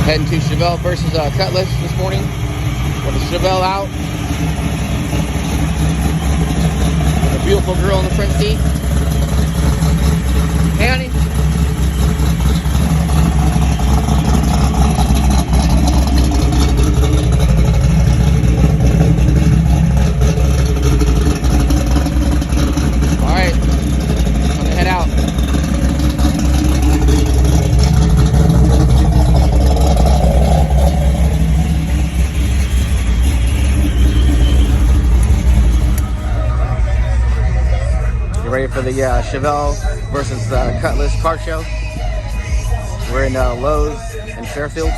Heading to Chevelle versus Cutlass this morning. Got the Chevelle out. With a beautiful girl in the front seat. Hey, honey. Ready for the Chevelle versus Cutlass car show. We're in Lowe's in Fairfield.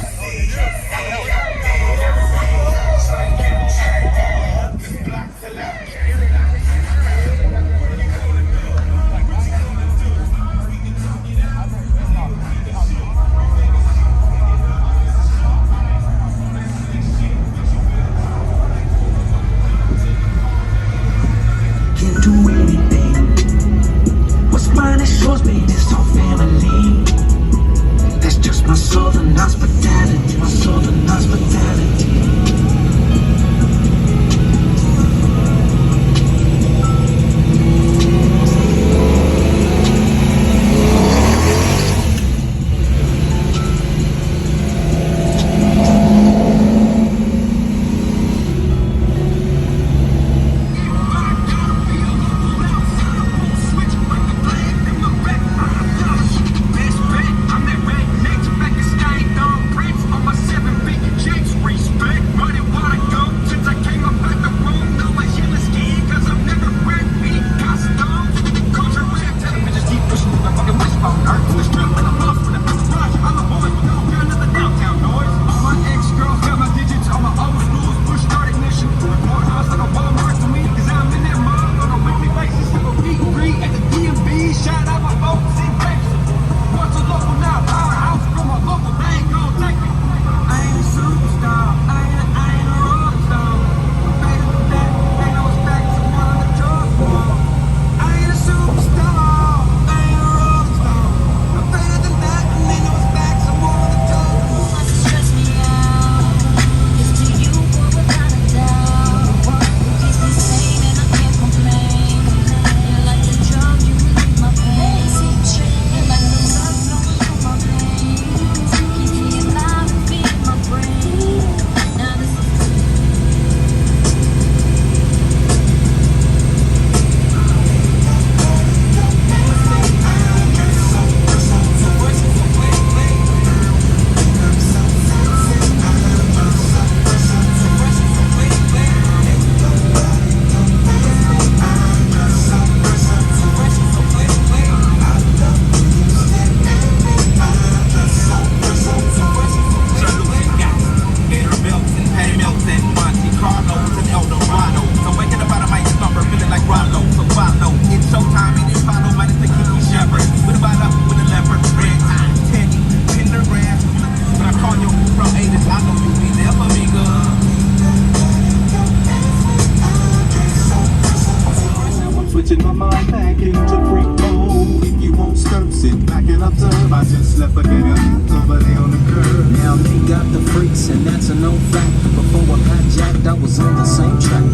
Switching my mind back into freak mode. If you won't skirt, sit back and observe. I just left a gang over there on the curb. Now they got the freaks, and that's a known fact. Before I got jacked, I was on the same track.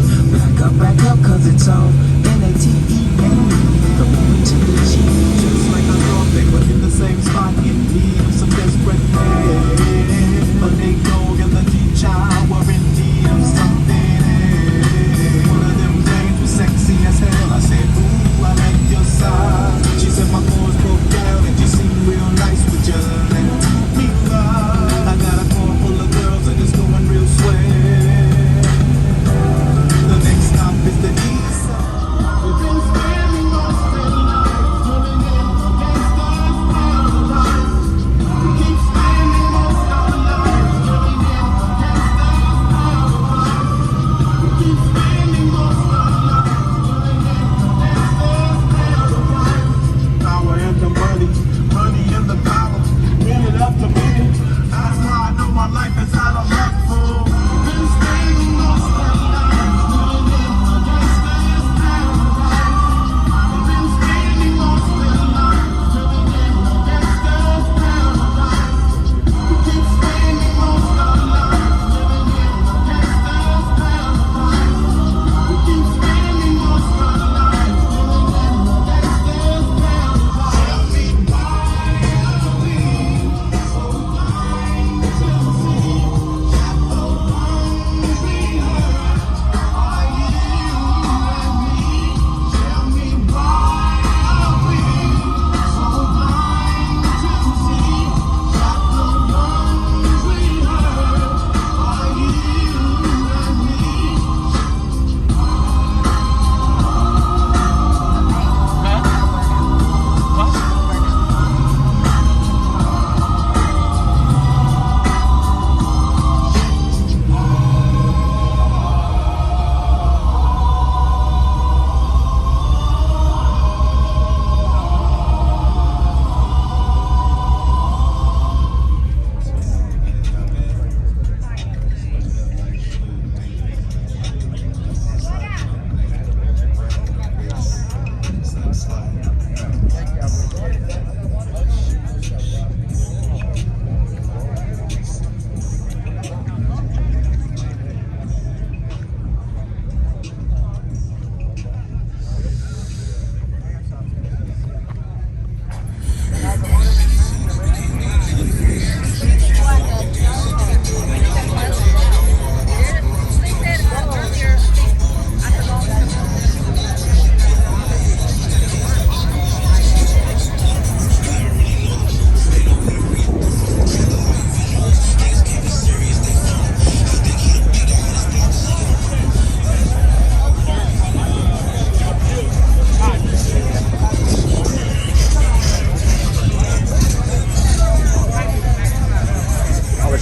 Back up, cause it's all N-A-T-E-N. The moment to the G. Just like I thought they were in the same spot, in need of some desperate men. But they go and the G-Child were in need of something. One of them dames was sexy as hell. I said, ooh, I like your side. She said my chords broke down and you seem real nice with your let me ride. I got a car full of girls and it's going real swell. The next stop is the east side.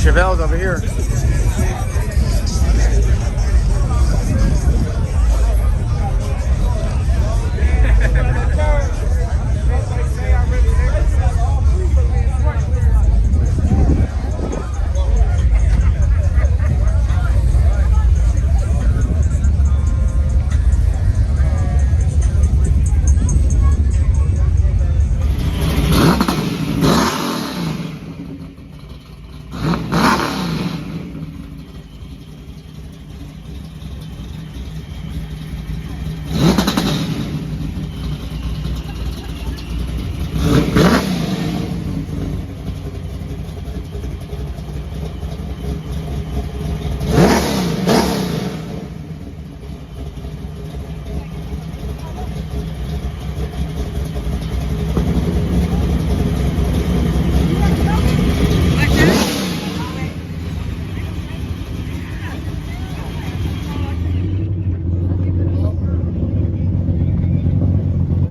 Chevelle's over here.